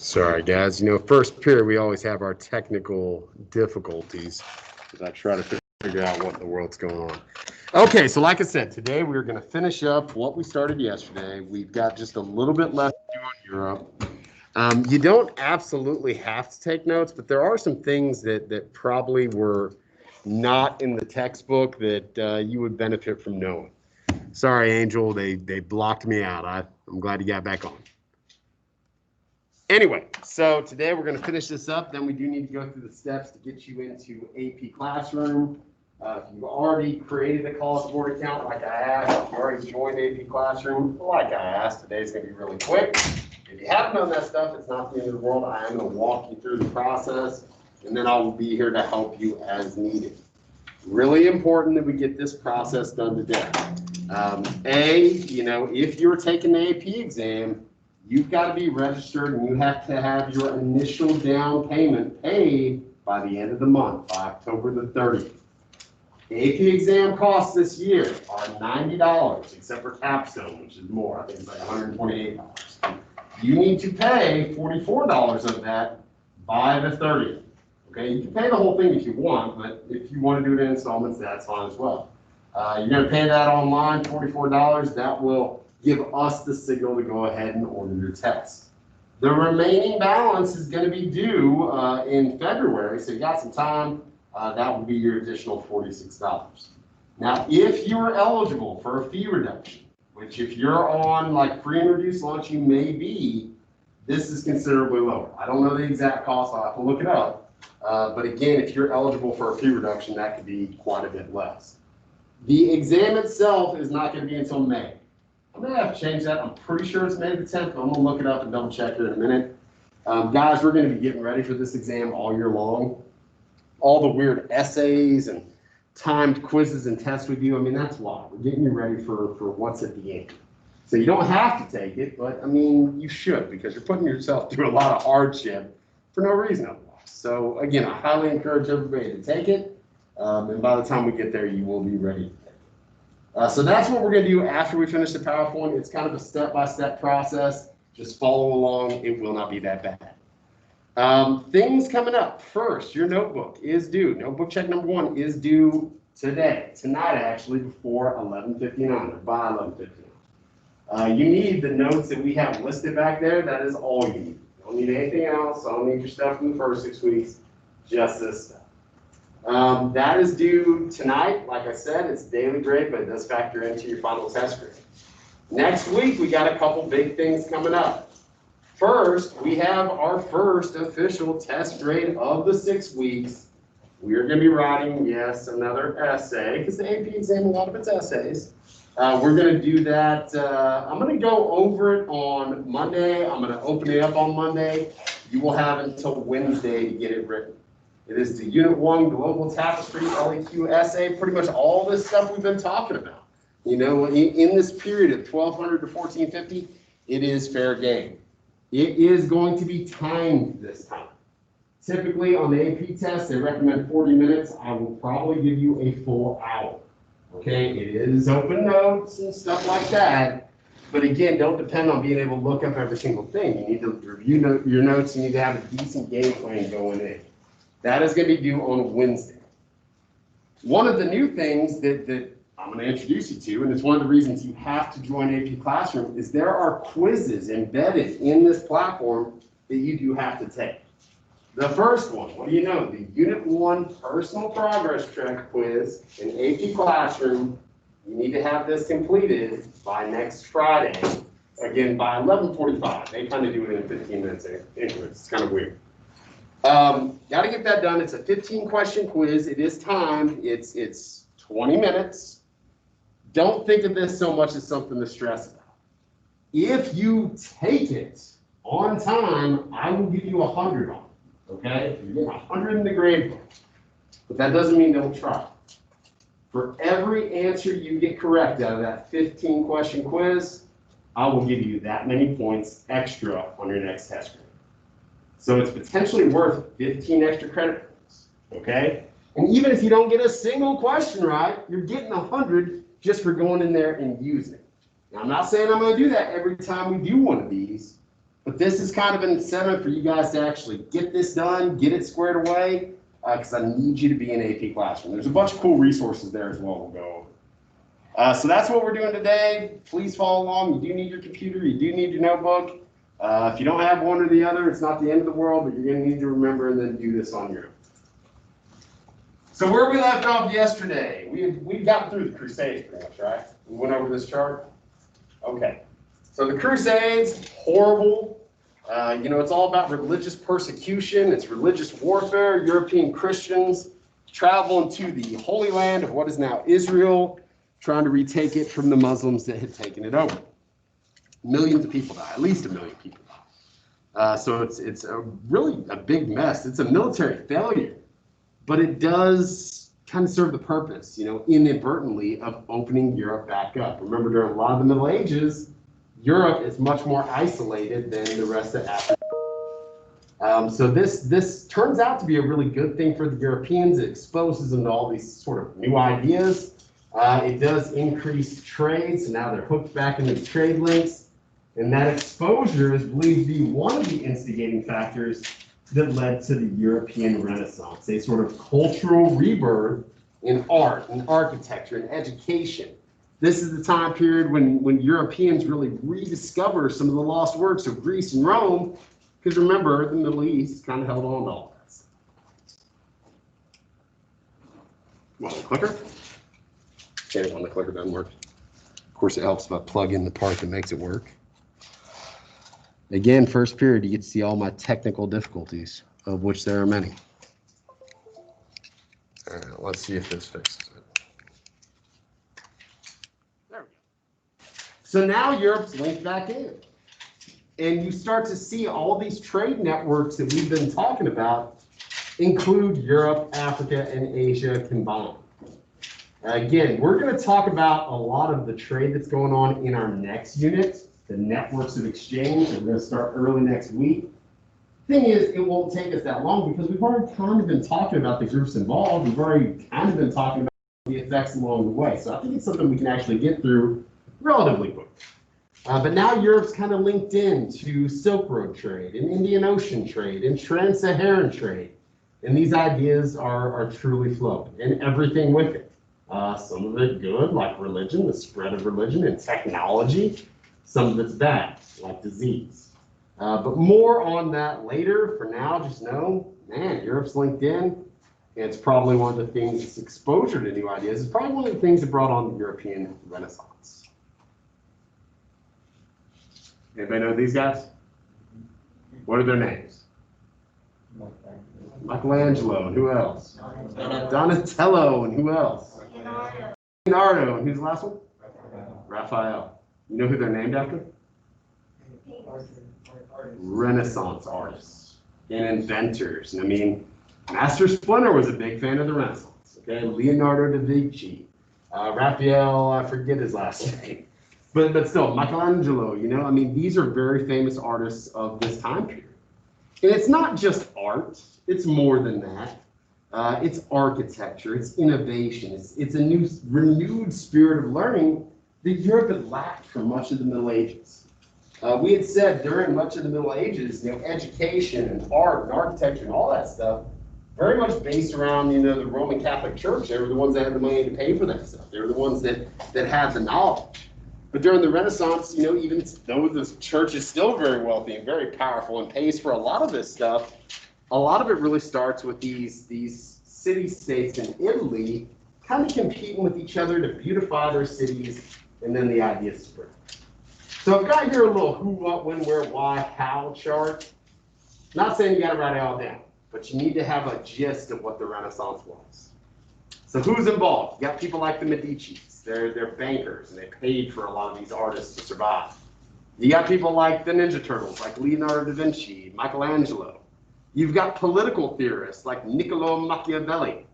Sorry, guys. First period, we always have our technical difficulties as I try to figure out what in the world's going on. Okay, so like I said, today we're going to finish up what we started yesterday. We've got just a little bit left to do on Europe. You don't absolutely have to take notes, but there are some things that probably were not in the textbook that you would benefit from knowing. Sorry, Angel, they blocked me out. I'm glad you got back on. Anyway, so today we're going to finish this up. Then we do need to go through the steps to get you into AP Classroom. If you've already created a College Board account like I asked, if you already joined AP Classroom like I asked, today's going to be really quick. If you haven't done that stuff, it's not the end of the world. I am going to walk you through the process, and then I will be here to help you as needed. Really important that we get this process done today. If you're taking the AP exam, you've got to be registered and you have to have your initial down payment paid by the end of the month, by October the 30th. The AP exam costs this year are $90, except for capstone, which is more. I think it's like $128. You need to pay $44 of that by the 30th. Okay, you can pay the whole thing if you want, but if you want to do it in installments, that's fine as well. You're going to pay that online, $44. That will give us the signal to go ahead and order your test. The remaining balance is going to be due in February, so you got some time. That will be your additional $46. Now, if you're eligible for a fee reduction, which if you're on like free and reduced lunch, you may be, this is considerably lower. I don't know the exact cost. I'll have to look it up. But again, if you're eligible for a fee reduction, that could be quite a bit less. The exam itself is not going to be until May. I'm going to have to change that. I'm pretty sure it's May the 10th. I'm going to look it up and double check it in a minute. Guys, we're going to be getting ready for this exam all year long. All the weird essays and timed quizzes and tests we do, that's why. We're getting you ready for what's at the end. So you don't have to take it, but you should, because you're putting yourself through a lot of hardship for no reason otherwise. So again, I highly encourage everybody to take it. And by the time we get there, you will be ready to take it. So that's what we're going to do after we finish the PowerPoint. It's kind of a step-by-step process. Just follow along. It will not be that bad. Things coming up. First, your notebook is due. Notebook check number 1 is due today, tonight actually, before 11:59 or by 11:59. You need the notes that we have listed back there. That is all you need. You don't need anything else. I don't need your stuff from the first 6 weeks, just this stuff. That is due tonight. Like I said, it's daily grade, but it does factor into your final test grade. Next week, we got a couple big things coming up. First, we have our first official test grade of the 6 weeks. We are going to be writing, yes, another essay, because the AP exam, a lot of it's essays. We're going to do that. I'm going to go over it on Monday. I'm going to open it up on Monday. You will have until Wednesday to get it written. It is the Unit 1 Global Tapestry LEQ essay, pretty much all this stuff we've been talking about. In this period of 1200 to 1450, it is fair game. It is going to be timed this time. Typically on the AP test, they recommend 40 minutes. I will probably give you a full hour. Okay, it is open notes and stuff like that. But again, don't depend on being able to look up every single thing. You need to review your notes. You need to have a decent game plan going in. That is going to be due on Wednesday. One of the new things that I'm going to introduce you to, and it's one of the reasons you have to join AP Classroom, is there are quizzes embedded in this platform that you do have to take. The first one, what do you know? The Unit 1 Personal Progress Track quiz in AP Classroom. You need to have this completed by next Friday. Again, by 11:45. They kind of do it in 15 minutes increments. It's kind of weird. Got to get that done. It's a 15-question quiz. It is timed. It's 20 minutes. Don't think of this so much as something to stress about. If you take it on time, I will give you 100 on it. Okay? You get 100 in the grade book. But that doesn't mean don't try. For every answer you get correct out of that 15-question quiz, I will give you that many points extra on your next test grade. So it's potentially worth 15 extra credit points, okay? And even if you don't get a single question right, you're getting 100 just for going in there and using it. Now, I'm not saying I'm going to do that every time we do one of these, But this is kind of an incentive for you guys to actually get this done, get it squared away, because I need you to be in AP Classroom. There's a bunch of cool resources there as well we'll go over. So that's what we're doing today. Please follow along. You do need your computer. You do need your notebook. If you don't have one or the other, it's not the end of the world, but you're going to need to remember and then do this on your own. So where we left off yesterday, we got through the Crusades pretty much, right? We went over this chart. Okay. So the Crusades, horrible. It's all about religious persecution. It's religious warfare. European Christians travel into the Holy Land of what is now Israel, trying to retake it from the Muslims that had taken it over. Millions of people die, at least 1 million people die. So it's really a big mess. It's a military failure, but it does kind of serve the purpose, inadvertently, of opening Europe back up. Remember, during a lot of the Middle Ages, Europe is much more isolated than the rest of Africa. So this turns out to be a really good thing for the Europeans. It exposes them to all these sort of new ideas. It does increase trade, so now they're hooked back into trade links. And that exposure is believed to be one of the instigating factors that led to the European Renaissance, a sort of cultural rebirth in art, in architecture, in education. This is the time period when Europeans really rediscover some of the lost works of Greece and Rome, because remember, the Middle East kind of held on to all that stuff. Want a clicker? Okay, when the clicker doesn't work. Of course, it helps if I plug in the part that makes it work. Again, first period, you get to see all my technical difficulties, of which there are many. All right, let's see if this fixes it. There we go. So now Europe's linked back in. And you start to see all these trade networks that we've been talking about include Europe, Africa, and Asia combined. Again, we're going to talk about a lot of the trade that's going on in our next unit, the networks of exchange. We're going to start early next week. Thing is, it won't take us that long because we've already kind of been talking about the groups involved. We've already kind of been talking about the effects along the way. So I think it's something we can actually get through relatively quick. But now Europe's kind of linked in to Silk Road trade and Indian Ocean trade and Trans-Saharan trade. And these ideas are truly flowing and everything with it. Some of it good, like religion, the spread of religion and technology. Some of it's bad, like disease. But more on that later. For now, just know, man, Europe's linked in. And it's probably one of the things, it's exposure to new ideas. It's probably one of the things that brought on the European Renaissance. Anybody know these guys? What are their names? Michelangelo, and who else? Donatello, and who else? Leonardo, and who's the last one? Raphael. You know who they're named after? Renaissance artists and inventors. And I mean, Master Splinter was a big fan of the Renaissance. Okay, Leonardo da Vinci, Raphael, I forget his last name, but still, Michelangelo. I mean, these are very famous artists of this time period. And it's not just art; it's more than that. It's architecture, it's innovation, it's a new, renewed spirit of learning that Europe had lacked for much of the Middle Ages. We had said during much of the Middle Ages, education and art and architecture and all that stuff, very much based around, the Roman Catholic Church. They were the ones that had the money to pay for that stuff. They were the ones that had the knowledge. But during the Renaissance, even though the church is still very wealthy and very powerful and pays for a lot of this stuff, a lot of it really starts with these city-states in Italy kind of competing with each other to beautify their cities, and then the ideas spread. So I've got here a little who, what, when, where, why, how chart. Not saying you got to write it all down, but you need to have a gist of what the Renaissance was. So who's involved? You got people like the Medicis. They're bankers, and they paid for a lot of these artists to survive. You got people like the Ninja Turtles, like Leonardo da Vinci, Michelangelo. You've got political theorists like Niccolo Machiavelli.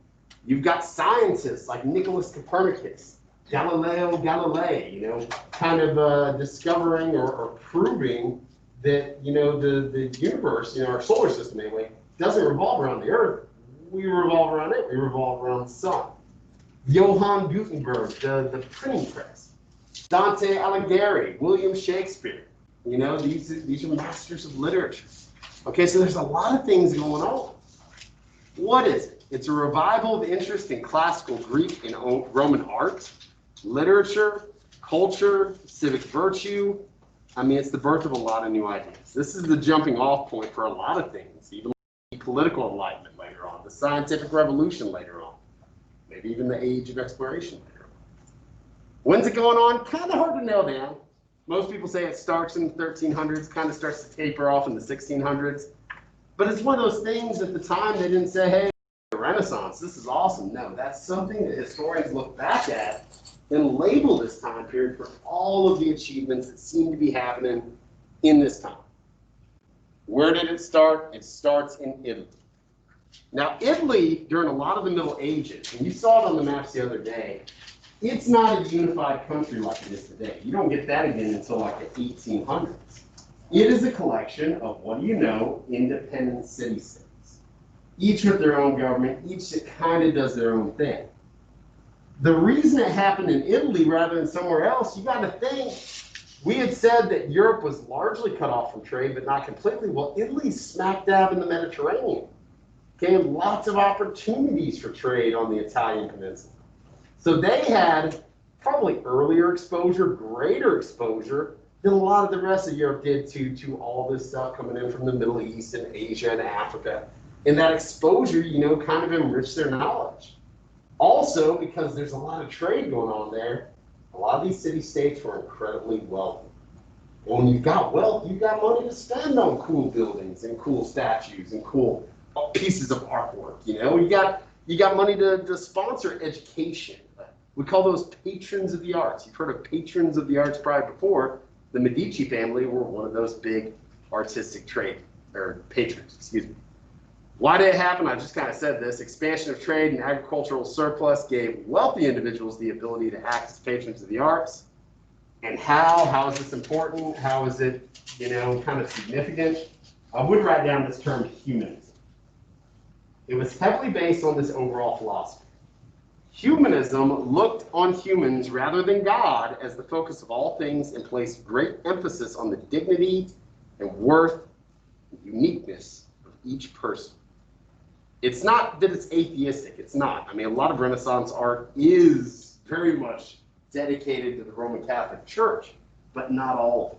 You've got scientists like Nicholas Copernicus, Galileo Galilei, kind of discovering or proving that, the universe, our solar system anyway, doesn't revolve around the Earth. We revolve around it. We revolve around the sun. Johann Gutenberg, the printing press. Dante Alighieri, William Shakespeare. You know, these are masters of literature. Okay, so there's a lot of things going on. What is it? It's a revival of interest in classical Greek and Roman art, literature, culture, civic virtue. I mean, it's the birth of a lot of new ideas. This is the jumping off point for a lot of things, even political enlightenment later on, the scientific revolution later on, maybe even the age of exploration later on. When's it going on? Kind of hard to nail down. Most people say it starts in the 1300s, kind of starts to taper off in the 1600s. But it's one of those things at the time they didn't say, hey, the Renaissance, this is awesome. No, that's something that historians look back at and label this time period for all of the achievements that seem to be happening in this time. Where did it start? It starts in Italy. Now, Italy, during a lot of the Middle Ages, and you saw it on the maps the other day, it's not a unified country like it is today. You don't get that again until like the 1800s. It is a collection of, what do you know, independent city-states. Each with their own government, each that kind of does their own thing. The reason it happened in Italy rather than somewhere else, you got to think, we had said that Europe was largely cut off from trade, but not completely. Well, Italy's smack dab in the Mediterranean. Okay, lots of opportunities for trade on the Italian peninsula. So they had probably earlier exposure, greater exposure than a lot of the rest of Europe did to all this stuff coming in from the Middle East and Asia and Africa. And that exposure, you know, kind of enriched their knowledge. Also, because there's a lot of trade going on there, a lot of these city-states were incredibly wealthy. And when you've got wealth, you've got money to spend on cool buildings and cool statues and cool pieces of artwork. You know, you got money to sponsor education. We call those patrons of the arts. You've heard of patrons of the arts probably before. The Medici family were one of those big artistic patrons, excuse me. Why did it happen? I just kind of said this. Expansion of trade and agricultural surplus gave wealthy individuals the ability to act as patrons of the arts. And how is this important? How is it, you know, kind of significant? I would write down this term humanism. It was heavily based on this overall philosophy. Humanism looked on humans rather than God as the focus of all things and placed great emphasis on the dignity and worth and uniqueness of each person. It's not that it's atheistic, it's not. I mean, a lot of Renaissance art is very much dedicated to the Roman Catholic Church, but not all of it.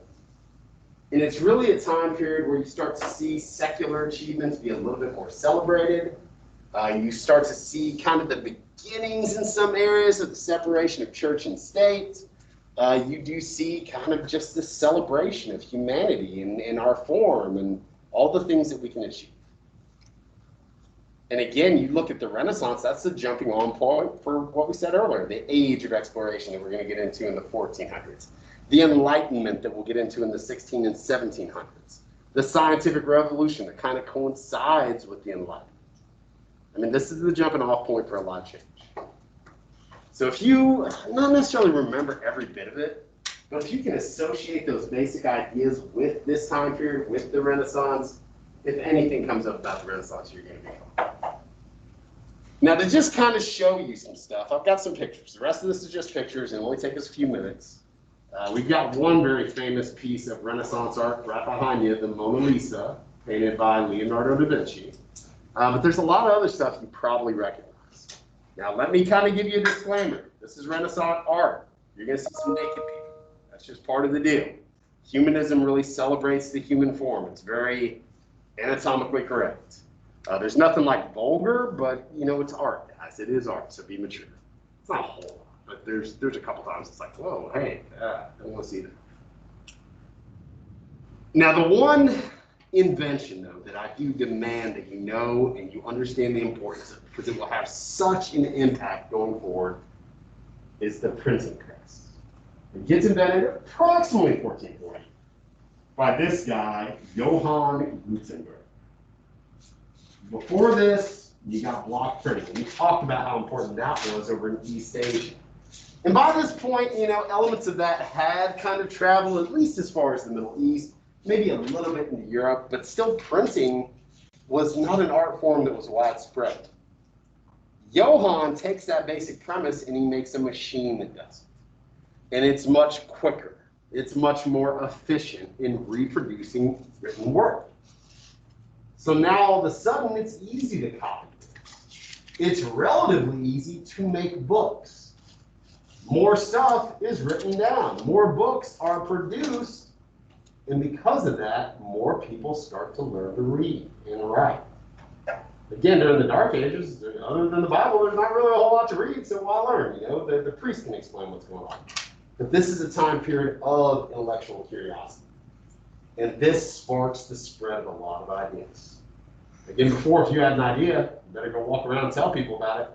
And it's really a time period where you start to see secular achievements be a little bit more celebrated. You start to see kind of the beginnings in some areas of the separation of church and state. You do see kind of just this celebration of humanity and our form and all the things that we can achieve. And again, you look at the Renaissance, that's the jumping on point for what we said earlier, the age of exploration that we're going to get into in the 1400s, the Enlightenment that we'll get into in the 16 and 1700s, the scientific revolution that kind of coincides with the Enlightenment. I mean, this is the jumping off point for a lot of change. So if you, not necessarily remember every bit of it, but if you can associate those basic ideas with this time period, with the Renaissance, if anything comes up about the Renaissance, you're going to be fine. Now, to just kind of show you some stuff, I've got some pictures. The rest of this is just pictures, and it'll only take us a few minutes. We've got one very famous piece of Renaissance art right behind you, the Mona Lisa, painted by Leonardo da Vinci. But there's a lot of other stuff you probably recognize. Now, let me kind of give you a disclaimer. This is Renaissance art. You're going to see some naked people. That's just part of the deal. Humanism really celebrates the human form. It's very anatomically correct. There's nothing like vulgar, but you know, it's art, guys. It is art, so be mature. It's not a whole lot, but there's a couple times it's like, whoa, hey, I don't want to see that. Now, the one invention, though, that I do demand that you know and you understand the importance of, because it will have such an impact going forward, is the printing press. It gets invented approximately 1440 by this guy, Johann Gutenberg. Before this, you got block printing. We talked about how important that was over in East Asia. And by this point, you know, elements of that had kind of traveled at least as far as the Middle East, maybe a little bit into Europe, but still printing was not an art form that was widespread. Johann takes that basic premise and he makes a machine that does it. And it's much quicker. It's much more efficient in reproducing written work. So now all of a sudden it's easy to copy. It's relatively easy to make books. More stuff is written down. More books are produced. And because of that, more people start to learn to read and write. Again, during the Dark Ages, other than the Bible, there's not really a whole lot to read, so why learn? You know, the priest can explain what's going on. But this is a time period of intellectual curiosity. And this sparks the spread of a lot of ideas. Again, before, if you had an idea, you better go walk around and tell people about it.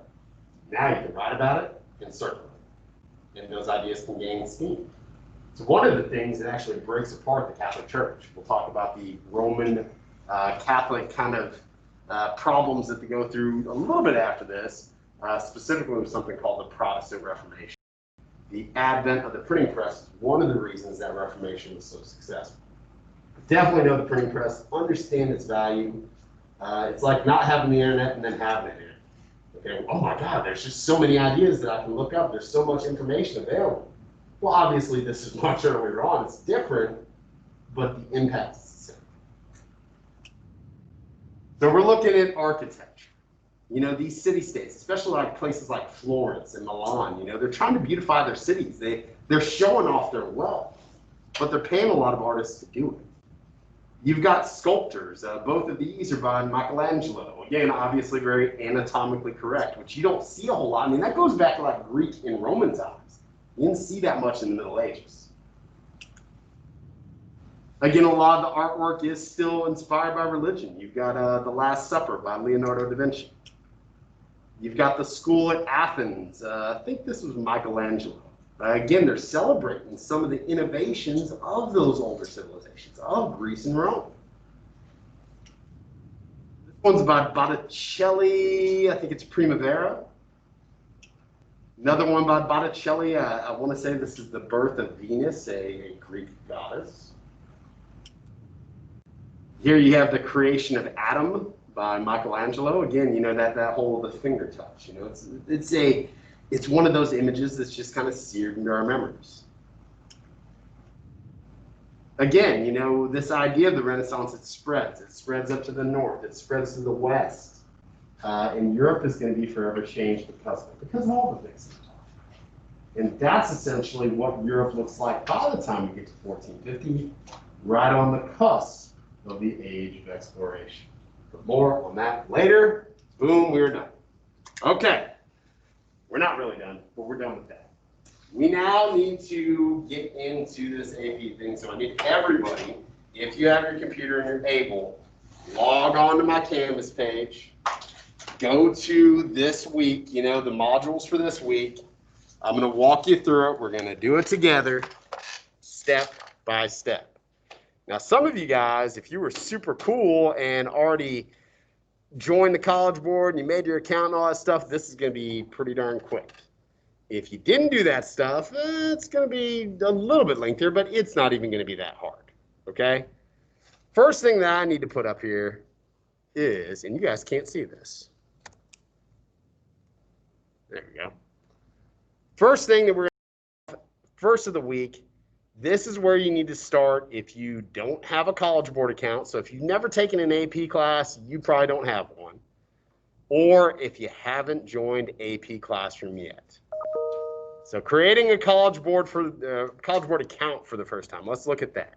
Now you can write about it and circulate it. And those ideas can gain steam. So one of the things that actually breaks apart the Catholic Church, we'll talk about the Roman Catholic kind of problems that they go through a little bit after this, specifically with something called the Protestant Reformation. The advent of the printing press is one of the reasons that Reformation was so successful. Definitely know the printing press, understand its value. It's like not having the internet and then having it. Okay, oh my God, there's just so many ideas that I can look up. There's so much information available. Well, obviously this is much earlier on. It's different, but the impact is the same. So we're looking at architecture. You know, these city-states, especially like places like Florence and Milan, you know, they're trying to beautify their cities. They're showing off their wealth, but they're paying a lot of artists to do it. You've got sculptors. Both of these are by Michelangelo. Again, obviously very anatomically correct, which you don't see a whole lot. I mean, that goes back to like Greek and Roman times. You didn't see that much in the Middle Ages. Again, a lot of the artwork is still inspired by religion. You've got The Last Supper by Leonardo da Vinci. You've got the School at Athens. I think this was Michelangelo. Again, they're celebrating some of the innovations of those older civilizations, of Greece and Rome. This one's by Botticelli. I think it's Primavera. Another one by Botticelli. I want to say this is The Birth of Venus, a Greek goddess. Here you have The Creation of Adam by Michelangelo. Again, you know, that whole the finger touch. You know, it's one of those images that's just kind of seared into our memories. Again, you know, this idea of the Renaissance, it spreads. It spreads up to the north. It spreads to the west. And Europe is going to be forever changed because of all the things. And that's essentially what Europe looks like by the time we get to 1450, right on the cusp of the age of exploration. But more on that later. Boom, we're done. Okay. We're not really done, but we're done with that. We now need to get into this AP thing. So I need everybody, if you have your computer and you're able, log on to my Canvas page. Go to this week, you know, the modules for this week. I'm going to walk you through it. We're going to do it together, step by step. Now, some of you guys, if you were super cool and already joined the College Board and you made your account and all that stuff, this is going to be pretty darn quick. If you didn't do that stuff, it's going to be a little bit lengthier, but it's not even going to be that hard, okay? First thing that I need to put up here is, and you guys can't see this. There we go. First thing that we're going to, first of the week, this is where you need to start if you don't have a College Board account. So if you've never taken an AP class, you probably don't have one. Or if you haven't joined AP Classroom yet. So creating a College Board account for the first time. Let's look at that.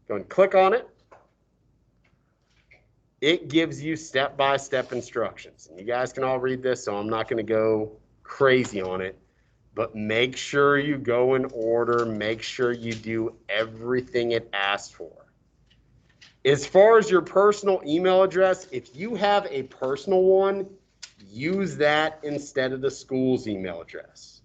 Go and click on it. It gives you step-by-step instructions. And you guys can all read this, so I'm not going to go crazy on it. But make sure you go in order. Make sure you do everything it asks for. As far as your personal email address, if you have a personal one, use that instead of the school's email address.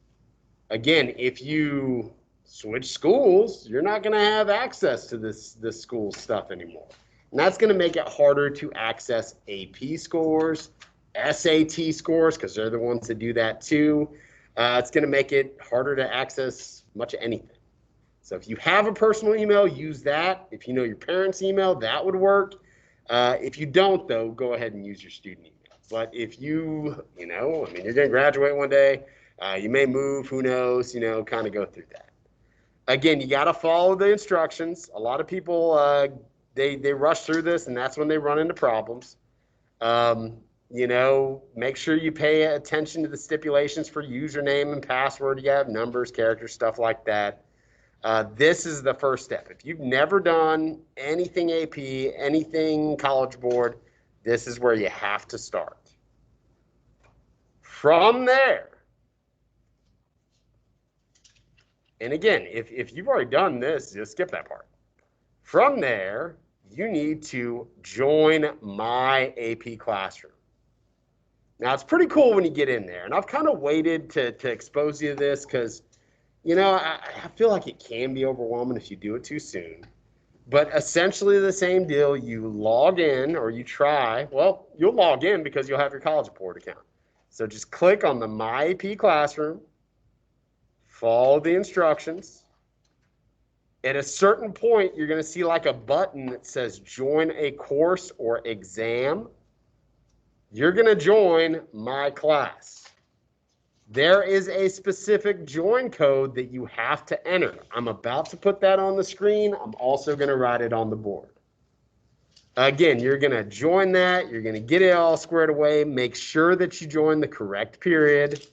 Again, if you switch schools, you're not going to have access to this school stuff anymore. And that's going to make it harder to access AP scores, SAT scores, because they're the ones that do that too. It's going to make it harder to access much of anything. So if you have a personal email, use that. If you know your parents' email, that would work. If you don't, though, go ahead and use your student email. But if you know, I mean, you're going to graduate one day. You may move, who knows, kind of go through that. Again, you got to follow the instructions. A lot of people, they rush through this, and that's when they run into problems. You know, make sure you pay attention to the stipulations for username and password. You have numbers, characters, stuff like that. This is the first step. If you've never done anything AP, anything College Board, this is where you have to start. From there, and again, if you've already done this, just skip that part. From there, you need to join My AP Classroom. Now, it's pretty cool when you get in there, and I've kind of waited to expose you to this because, you know, I feel like it can be overwhelming if you do it too soon. But essentially the same deal. You log in, or you try. Well, you'll log in because you'll have your College Board account. So just click on the My AP Classroom, follow the instructions. At a certain point, you're going to see like a button that says join a course or exam. You're going to join my class. There is a specific join code that you have to enter. I'm about to put that on the screen. I'm also going to write it on the board. Again, you're going to join that. You're going to get it all squared away. Make sure that you join the correct period.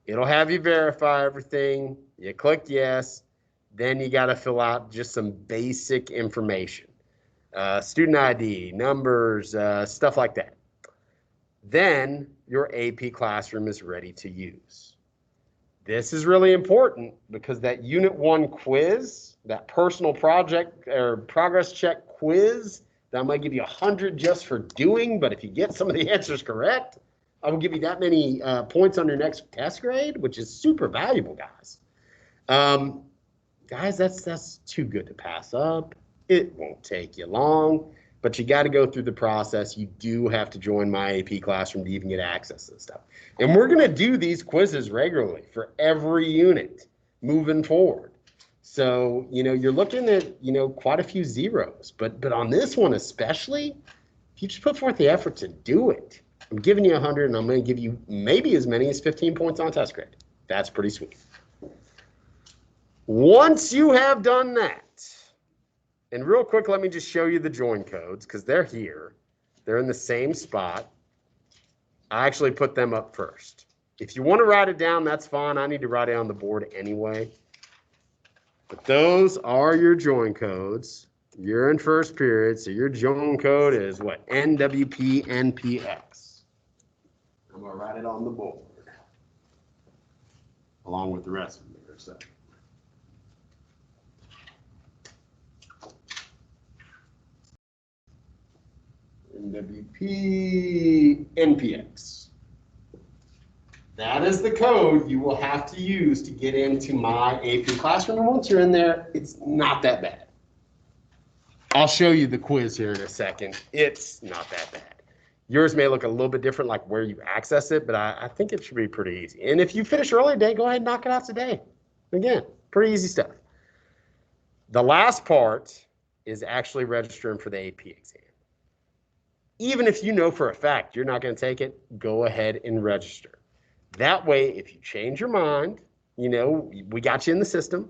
It'll have you verify everything. You click yes. Then you got to fill out just some basic information. Student ID, numbers, stuff like that. Then your AP Classroom is ready to use. This is really important because that Unit 1 quiz, that personal project or progress check quiz, that might give you 100 just for doing, but if you get some of the answers correct, I will give you that many points on your next test grade, which is super valuable, guys. Guys, that's too good to pass up. It won't take you long, but you got to go through the process. You do have to join My AP Classroom to even get access to this stuff. And we're going to do these quizzes regularly for every unit moving forward. So, you know, you're looking at, you know, quite a few zeros, but on this one especially, if you just put forth the effort to do it, I'm giving you 100, and I'm going to give you maybe as many as 15 points on test grade. That's pretty sweet. Once you have done that, and real quick, let me just show you the join codes because they're here. They're in the same spot. I actually put them up first. If you want to write it down, that's fine. I need to write it on the board anyway. But those are your join codes. You're in first period, so your join code is what? NWPNPX. I'm going to write it on the board along with the rest of them here. So. NWPNPX. That is the code you will have to use to get into My AP Classroom. And once you're in there, it's not that bad. I'll show you the quiz here in a second. It's not that bad. Yours may look a little bit different, like where you access it, but I think it should be pretty easy. And if you finish early today, go ahead and knock it out today. Again, pretty easy stuff. The last part is actually registering for the AP exam. Even if you know for a fact you're not going to take it, go ahead and register. That way, if you change your mind, you know, we got you in the system.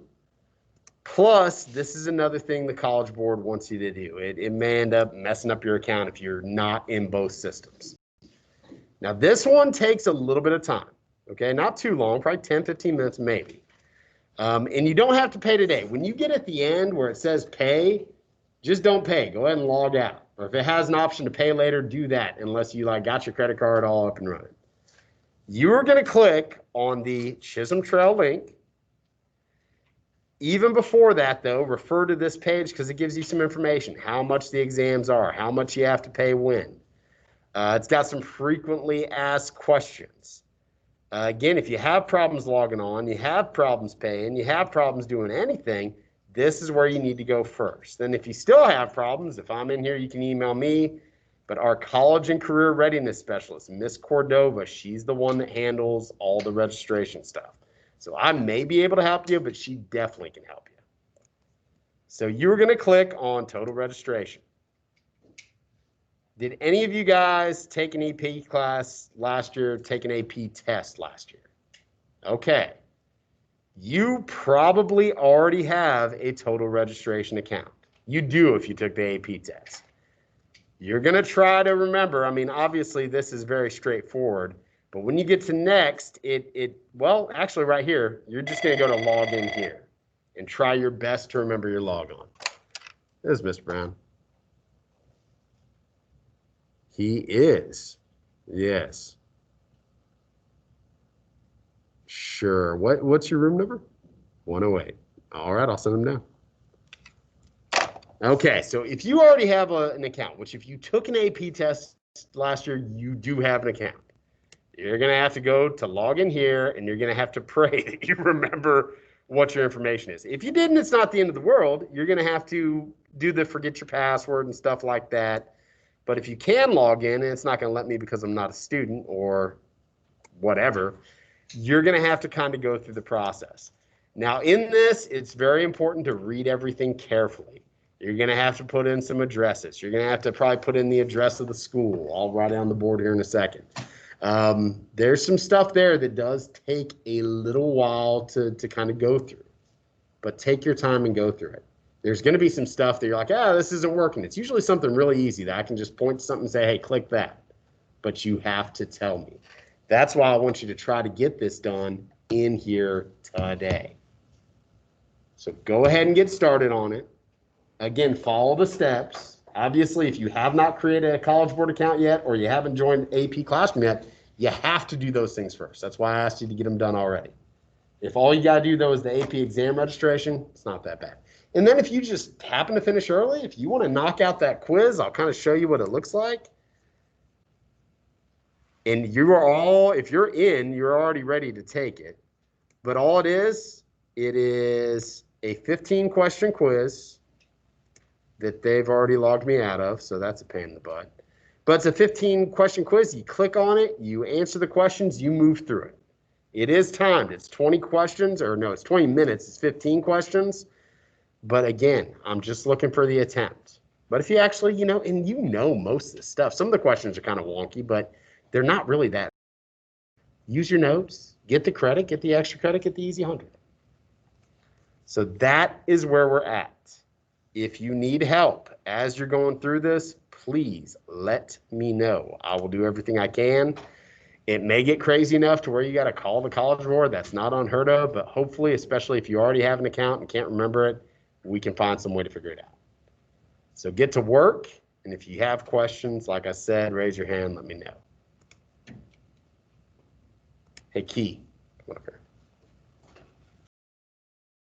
Plus, this is another thing the College Board wants you to do. It may end up messing up your account if you're not in both systems. Now, this one takes a little bit of time, okay? Not too long, probably 10, 15 minutes maybe. And you don't have to pay today. When you get at the end where it says pay, just don't pay. Go ahead and log out. Or if it has an option to pay later, do that unless you like got your credit card all up and running. You're going to click on the Chisholm Trail link. Even before that, though, refer to this page because it gives you some information, how much the exams are, how much you have to pay when. It's got some frequently asked questions. Again, if you have problems logging on, you have problems paying, you have problems doing anything, this is where you need to go first. Then if you still have problems, if I'm in here, you can email me. But our college and career readiness specialist, Miss Cordova, she's the one that handles all the registration stuff. So I may be able to help you, but she definitely can help you. So you're going to click on total registration. Did any of you guys take an AP class last year, take an AP test last year? Okay. You probably already have a total registration account. You do if you took the AP test. You're going to try to remember. I mean, obviously, this is very straightforward. But when you get to next, well, actually, right here, you're just going to go to log in here and try your best to remember your log on. There's Mr. Brown. He is. Yes. Sure. What's your room number? 108. All right, I'll send them down. Okay, so if you already have an account, which if you took an AP test last year, you do have an account. You're going to have to go to log in here, and you're going to have to pray that you remember what your information is. If you didn't, it's not the end of the world. You're going to have to do the forget your password and stuff like that. But if you can log in, and it's not going to let me because I'm not a student or whatever, you're going to have to kind of go through the process. Now, in this, it's very important to read everything carefully. You're going to have to put in some addresses. You're going to have to probably put in the address of the school. I'll write it on the board here in a second. There's some stuff there that does take a little while to kind of go through, but take your time and go through it. There's going to be some stuff that you're like, this isn't working. It's usually something really easy that I can just point to something and say, hey, click that. But you have to tell me. That's why I want you to try to get this done in here today. So go ahead and get started on it. Again, follow the steps. Obviously, if you have not created a College Board account yet, or you haven't joined AP Classroom yet, you have to do those things first. That's why I asked you to get them done already. If all you got to do, though, is the AP exam registration, it's not that bad. And then if you just happen to finish early, if you want to knock out that quiz, I'll kind of show you what it looks like. And you are all, if you're in, you're already ready to take it. But all it is a 15-question quiz that they've already logged me out of, so that's a pain in the butt. But it's a 15-question quiz. You click on it, you answer the questions, you move through it. It is timed. It's 20 questions, or no, it's 20 minutes. It's 15 questions. But again, I'm just looking for the attempt. But if you actually, and most of this stuff, some of the questions are kind of wonky, but they're not really that. Use your notes, get the credit, get the extra credit, get the easy 100. So that is where we're at. If you need help as you're going through this, please let me know. I will do everything I can. It may get crazy enough to where you got to call the College Board. That's not unheard of, but hopefully, especially if you already have an account and can't remember it, we can find some way to figure it out. So get to work, and if you have questions, like I said, raise your hand, let me know. Hey, Key.